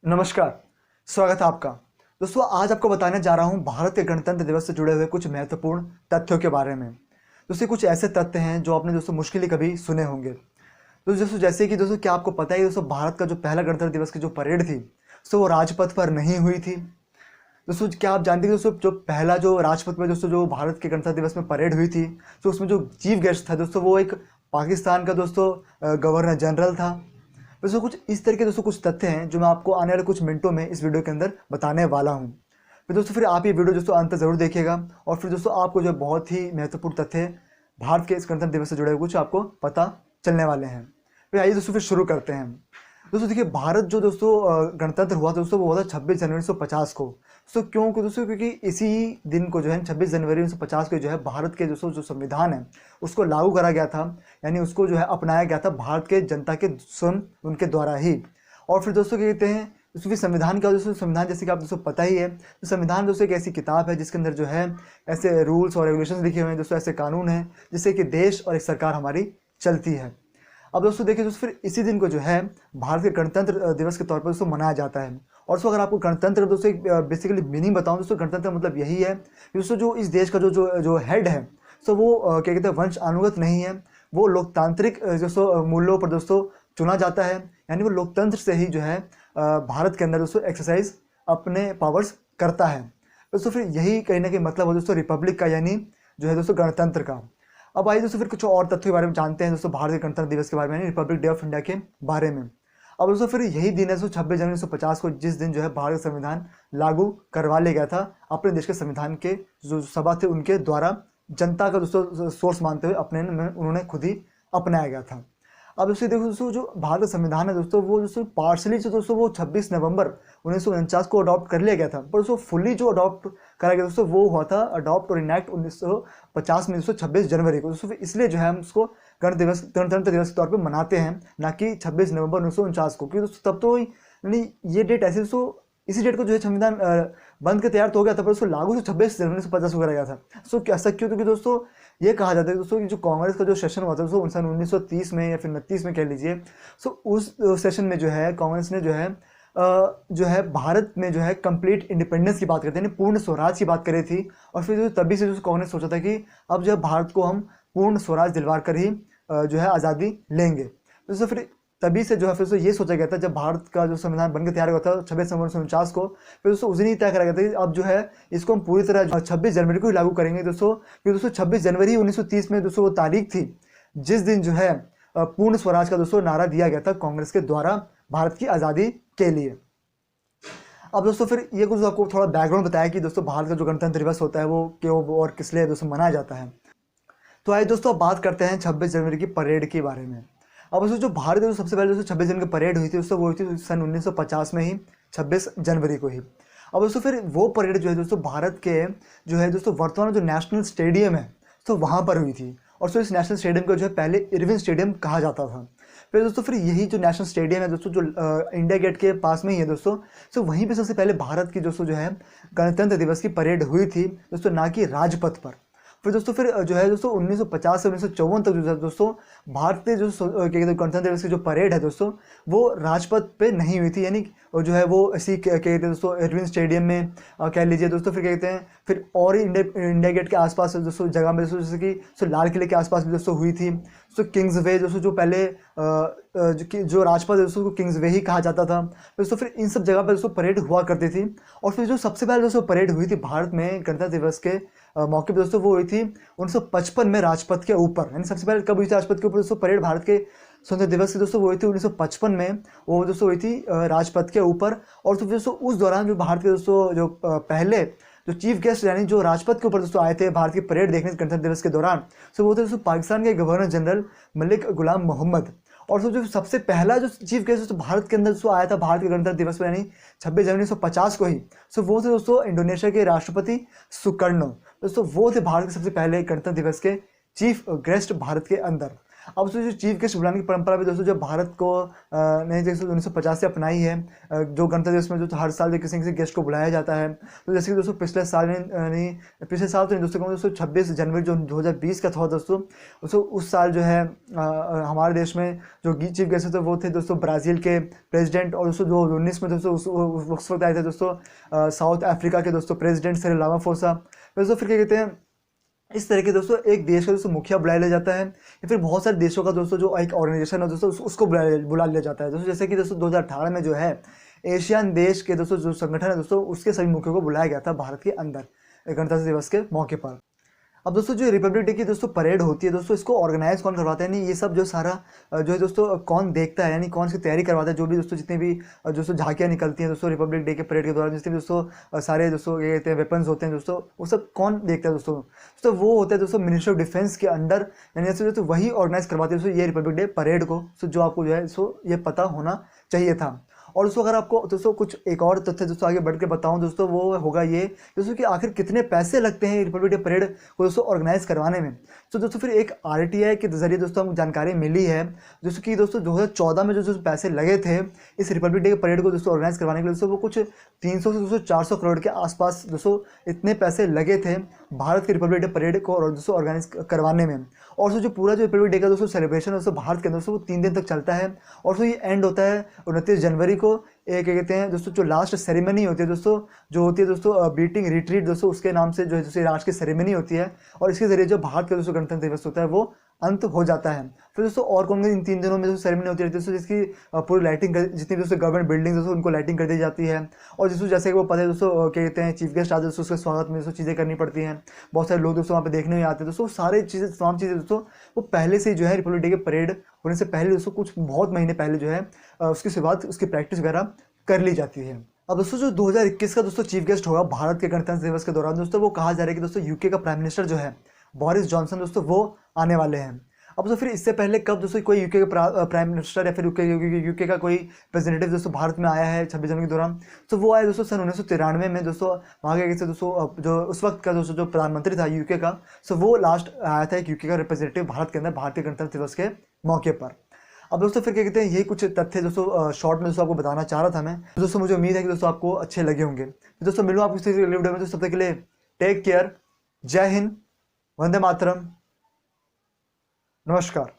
नमस्कार, स्वागत है आपका। दोस्तों आज आपको बताने जा रहा हूँ भारत के गणतंत्र दिवस से जुड़े हुए कुछ महत्वपूर्ण तथ्यों के बारे में। दोस्तों कुछ ऐसे तथ्य हैं जो आपने दोस्तों मुश्किल ही कभी सुने होंगे। तो दोस्तों जैसे कि दोस्तों क्या आपको पता है दोस्तों भारत का जो पहला गणतंत्र दिवस की जो परेड थी वो राजपथ पर नहीं हुई थी। दोस्तों क्या आप जानते हैं दोस्तों जो पहला जो राजपथ में दोस्तों जो भारत के गणतंत्र दिवस में परेड हुई थी तो उसमें जो चीफ गेस्ट था दोस्तों वो एक पाकिस्तान का दोस्तों गवर्नर जनरल था। दोस्तों कुछ इस तरह के दोस्तों कुछ तथ्य हैं जो मैं आपको आने वाले कुछ मिनटों में इस वीडियो के अंदर बताने वाला हूं। फिर आप ये वीडियो दोस्तों अंत जरूर देखिएगा और फिर दोस्तों आपको जो बहुत ही महत्वपूर्ण तथ्य भारत के इस गणतंत्र दिवस से जुड़े हुए कुछ आपको पता चलने वाले हैं। फिर आइए दोस्तों फिर शुरू करते हैं। दोस्तों देखिए भारत जो दोस्तों गणतंत्र हुआ था दोस्तों वो हुआ था 26 जनवरी 1950 को। दोस्तों क्यों को दोस्तों क्योंकि इसी दिन को जो है 26 जनवरी 1950 को जो है भारत के दोस्तों जो संविधान है उसको लागू करा गया था, यानी उसको जो है अपनाया गया था भारत के जनता के स्वयं उनके द्वारा ही। और फिर दोस्तों क्या कहते हैं उसमें संविधान का दोस्तों संविधान जैसे कि आप दोस्तों पता ही है तो संविधान दोस्तों एक ऐसी किताब है जिसके अंदर जो है ऐसे रूल्स और रेगुलेशंस लिखे हुए हैं दोस्तों, ऐसे कानून हैं जिससे कि देश और एक सरकार हमारी चलती है। अब दोस्तों देखिए दोस्तों फिर इसी दिन को जो है भारत के गणतंत्र दिवस के तौर पर दोस्तों मनाया जाता है। और दोस्तों अगर आपको गणतंत्र दोस्तों बेसिकली मीनिंग बताऊं दोस्तों गणतंत्र मतलब यही है कि दोस्तों जो इस देश का जो जो जो हेड है तो वो क्या कहते हैं वंश अनुगत नहीं है, वो लोकतांत्रिक दोस्तों मूल्यों पर दोस्तों चुना जाता है, यानी वो लोकतंत्र से ही जो है भारत के अंदर दोस्तों एक्सरसाइज अपने पावर्स करता है। दोस्तों फिर यही कहीं ना कहीं मतलब हो दोस्तों रिपब्लिक का, यानी जो है दोस्तों गणतंत्र का। अब आइए दोस्तों फिर कुछ और तथ्यों के बारे में जानते हैं दोस्तों भारत के गणतंत्र दिवस के बारे में, यानी रिपब्लिक डे ऑफ इंडिया के बारे में। अब दोस्तों फिर यही दिन है दोस्तों 26 जनवरी 1950 को जिस दिन जो है भारत का संविधान लागू करवा लिया गया था अपने देश के संविधान के जो सभा थे उनके द्वारा जनता का दोस्तों सोर्स मानते हुए अपने में उन्होंने खुद ही अपनाया गया था। अब दोस्तों देखो दोस्तों जो भारत का संविधान है दोस्तों वो दोस्तों पार्शली जो दोस्तों वो 26 नवंबर 1949 को अडॉप्ट कर लिया गया था, पर दोस्तों फुल्ली जो अडॉप्ट करा गया दोस्तों वो हुआ था अडॉप्ट और इनैक्ट 1950 में दोस्तों 26 जनवरी को। दोस्तों इसलिए जो है हम उसको गणतंत्र दिवस के तौर पर मनाते हैं, ना कि 26 नवंबर 1949 को, क्योंकि दोस्तों तब तो यानी ये डेट ऐसे दोस्तों इसी डेट को जो है संविधान बंद के तैयार तो हो गया था पर उसको लागू तो 26 जनवरी 1950 को करा गया था। सो ऐसा क्यों? क्योंकि दोस्तों ये कहा जाता है दोस्तों कि जो कांग्रेस का जो सेशन हुआ था दोस्तों सन 1930 में या फिर 29 में कह लीजिए, सो उस सेशन में जो है कांग्रेस ने जो है भारत में जो है कंप्लीट इंडिपेंडेंस की बात करते हैं, पूर्ण स्वराज की बात करी थी। और फिर जो तभी से जो कांग्रेस सोचा था कि अब जो है भारत को हम पूर्ण स्वराज दिलवा कर ही जो है आज़ादी लेंगे। दोस्तों फिर तभी से जो है फिर दोस्तों ये सोचा गया था जब भारत का जो संविधान बनकर तैयार हुआ था 26 नवंबर 1949 को, फिर दोस्तों उस दिन ही तय करा गया था कि अब जो है इसको हम पूरी तरह 26 जनवरी को ही लागू करेंगे दोस्तों, क्योंकि दोस्तों 26 जनवरी 1930 में दोस्तों वो तारीख थी जिस दिन जो है पूर्ण स्वराज का दोस्तों नारा दिया गया था कांग्रेस के द्वारा भारत की आज़ादी के लिए। अब दोस्तों फिर ये कुछ आपको थोड़ा बैकग्राउंड बताया कि दोस्तों भारत का जो गणतंत्र दिवस होता है वो क्यों और किस लिए दोस्तों मनाया जाता है। तो आइए दोस्तों अब बात करते हैं 26 जनवरी की परेड के बारे में। अब दोस्तों जो भारत में सबसे पहले दोस्तों 26 जनवरी की परेड हुई थी दोस्तों वो हुई थी सन 1950 में ही 26 जनवरी को ही। अब दोस्तों फिर वो परेड जो है दोस्तों भारत के जो है दोस्तों वर्तमान जो नेशनल स्टेडियम है तो वहाँ पर हुई थी। और सो इस नेशनल स्टेडियम को जो है पहले इरविन स्टेडियम कहा जाता था। फिर दोस्तों फिर यही जो नेशनल स्टेडियम है दोस्तों जो इंडिया गेट के पास में ही है दोस्तों, सो वहीं पे सबसे पहले भारत की दोस्तों जो है गणतंत्र दिवस की परेड हुई थी दोस्तों, ना कि राजपथ पर। फिर दोस्तों फिर जो है दोस्तों 1950 से 1954 तक जो है दोस्तों भारतीय जो गणतंत्र दिवस की जो परेड है दोस्तों वो राजपथ पे नहीं हुई थी, यानी जो है वो इसी क्या कहते हैं दोस्तों इरविन स्टेडियम में कह लीजिए दोस्तों। फिर क्या कहते हैं फिर और ही इंडिया गेट के आसपास दोस्तों जगह में दोस्तों जैसे कि लाल किले के आसपास भी दोस्तों हुई थी। तो किंग्स वे दोस्तों जो पहले जो राजपथ है दोस्तों को किंग्स वे ही कहा जाता था दोस्तों, फिर इन सब जगह पर दोस्तों परेड हुआ करती थी। और फिर जो सबसे पहले दोस्तों परेड हुई थी भारत में गणतंत्र दिवस के मौके पर दोस्तों वो हुई थी 1955 में राजपथ के ऊपर। यानी सबसे पहले कब हुई थी राजपथ के ऊपर दोस्तों परेड भारत के स्वतंत्रता दिवस की दोस्तों वो हुई थी 1955 में, वो दोस्तों हुई थी राजपथ के ऊपर। और तो दोस्तों उस दौरान जो भारत के दोस्तों जो पहले जो चीफ गेस्ट यानी जो राजपथ के ऊपर दोस्तों आए थे भारत की परेड देखने गणतंत्र दिवस के दौरान, सो वो थे दोस्तों पाकिस्तान के गवर्नर जनरल मलिक गुलाम मोहम्मद। और जो सबसे पहला जो चीफ गेस्ट दोस्तों भारत के अंदर दोस्तों आया था भारत के गणतंत्र दिवस पर यानी 26 जनवरी 1950 को ही, सो वो थे दोस्तों इंडोनेशिया के राष्ट्रपति सुकर्णो। दोस्तों वो थे भारत के सबसे पहले गणतंत्र दिवस के चीफ गेस्ट भारत के अंदर। अब दोस्तों जो चीफ गेस्ट बुलाने की परंपरा भी दोस्तों जो भारत को ने जैसे 1950 से अपनाई है, जो गणतंत्र दिवस में जो हर साल जो किसी न किसी गेस्ट को बुलाया जाता है। तो जैसे कि दोस्तों पिछले साल नहीं, पिछले साल तो नहीं दोस्तों, कहूँ दोस्तों 26 जनवरी जो 2020 का था दोस्तों, उस साल जो है हमारे देश में जो चीफ गेस्ट थे वो थे दोस्तों ब्राज़ील के प्रेसिडेंट, और दोस्तों 2019 में दोस्तों उस वक्त आए थे दोस्तों साउथ अफ्रीका के दोस्तों प्रेसिडेंट सिरिल रामाफोसा। दोस्तों फिर क्या कहते हैं, इस तरह के दोस्तों एक देश का दोस्तों मुखिया बुला लिया जाता है, या फिर बहुत सारे देशों का दोस्तों जो एक ऑर्गेनाइजेशन है दोस्तों उसको बुला लिया जाता है दोस्तों। जैसे कि दोस्तों 2018 में जो है एशियन देश के दोस्तों जो संगठन है दोस्तों उसके सभी मुखियों को बुलाया गया था भारत के अंदर गणतंत्र दिवस के मौके पर। अब दोस्तों जो रिपब्लिक डे की दोस्तों परेड होती है दोस्तों, इसको ऑर्गेनाइज कौन करवाता है, यानी ये सब जो सारा जो है दोस्तों कौन देखता है, यानी कौन सी तैयारी करवाता है, जो भी दोस्तों जितने भी दोस्तों झांकियाँ निकलती हैं दोस्तों रिपब्लिक डे के परेड के दौरान, जितने भी दोस्तों सारे दोस्तों ये कहते हैं वेपन्स होते हैं दोस्तों, वो सब कौन देखता है दोस्तों, तो वो होता है दोस्तों मिनिस्ट्री ऑफ डिफेंस के अंडर, यानी ऐसे दोस्तों वही ऑर्गेनाइज करवाते हैं दोस्तों ये रिपब्लिक डे परेड को। जो आपको जो है ये पता होना चाहिए था। और दोस्तों अगर आपको दोस्तों कुछ एक और तथ्य दोस्तों आगे बढ़ के बताऊं दोस्तों, वो होगा ये दोस्तों कि आखिर कितने पैसे लगते हैं रिपब्लिक डे परेड को दोस्तों ऑर्गेनाइज करवाने में। तो दोस्तों फिर एक आरटीआई के जरिए दोस्तों हमको जानकारी मिली है दोस्तों कि दोस्तों 2014 में जो पैसे लगे थे इस रिपब्लिक डे परेड को दोस्तों ऑर्गेनाइज करवाने के लिए दोस्तों, वो कुछ 300 से दोस्तों 400 करोड़ के आसपास दोस्तों इतने पैसे लगे थे भारत के रिपब्लिक डे परेड को दोस्तों ऑर्गेनाइज करवाने में। और जो पूरा जो रिपब्लिक डे का दोस्तों सेलिब्रेशन दोस्तों भारत के अंदर दोस्तों वो 3 दिन तक चलता है, और तो ये एंड होता है 29 जनवरी को। क्या कहते हैं दोस्तों, जो लास्ट सेरेमनी होती है दोस्तों, जो होती है दोस्तों बीटिंग रिट्रीट दोस्तों, उसके नाम से जो है दोस्तों राष्ट्र की सेरेमनी होती है, और इसके जरिए जो भारत का दोस्तों गणतंत्र दिवस होता है वो अंत हो जाता है। फिर दोस्तों और कौन इन 3 दिनों में जो सेरेमनी होती रहती है दोस्तों, जिसकी पूरी लाइटिंग जितनी भी दोस्तों गवर्नमेंट बिल्डिंग दोस्तों उनको लाइटिंग कर दी जाती है। और दोस्तों जैसे कि वो पता है दोस्तों क्या कहते हैं चीफ गेस्ट आते हैं दोस्तों, उसके स्वागत में दोस्तों चीज़ें करनी पड़ती हैं, बहुत सारे लोग दोस्तों वहाँ पे देखने में आते हैं दोस्तों, सारी चीज़ें तमाम चीज़ें दोस्तों वो पहले से ही जो है रिपब्लिक डे के परेड होने से पहले दोस्तों कुछ बहुत महीने पहले जो है उसकी शुरुआत उसकी प्रैक्टिस वगैरह कर ली जाती है। अब दोस्तों जो 2021 का दोस्तों चीफ गेस्ट होगा भारत के गणतंत्र दिवस के दौरान दोस्तों, वो कहा जा रहा है कि दोस्तों यूके का प्राइम मिनिस्टर जो है बोरिस जॉनसन दोस्तों वो आने वाले हैं। अब तो फिर इससे पहले कब दोस्तों कोई यूके का प्राइम मिनिस्टर या फिर यूके का कोई रिप्रेजेंटेटिव दोस्तों भारत में आया है 26 जनवरी के दौरान, तो वो आया दोस्तों सन 1993 में दोस्तों। वहाँ के दोस्तों जो उस वक्त का दोस्तों जो प्रधानमंत्री था यूके का, सो वो लास्ट आया था एक यूके का रिप्रेजेंटेटिव भारत के अंदर भारतीय गणतंत्र दिवस के मौके पर। अब दोस्तों फिर क्या कहते हैं, यही कुछ तथ्य दोस्तों शॉर्ट में दोस्तों आपको बताना चाह रहा था मैं। दोस्तों मुझे उम्मीद है कि दोस्तों आपको अच्छे लगे होंगे। तो दोस्तों मिलूँ आपको इस वीडियो में, तो तब तक के लिए टेक केयर, जय हिंद, वंदे मातरम, नमस्कार।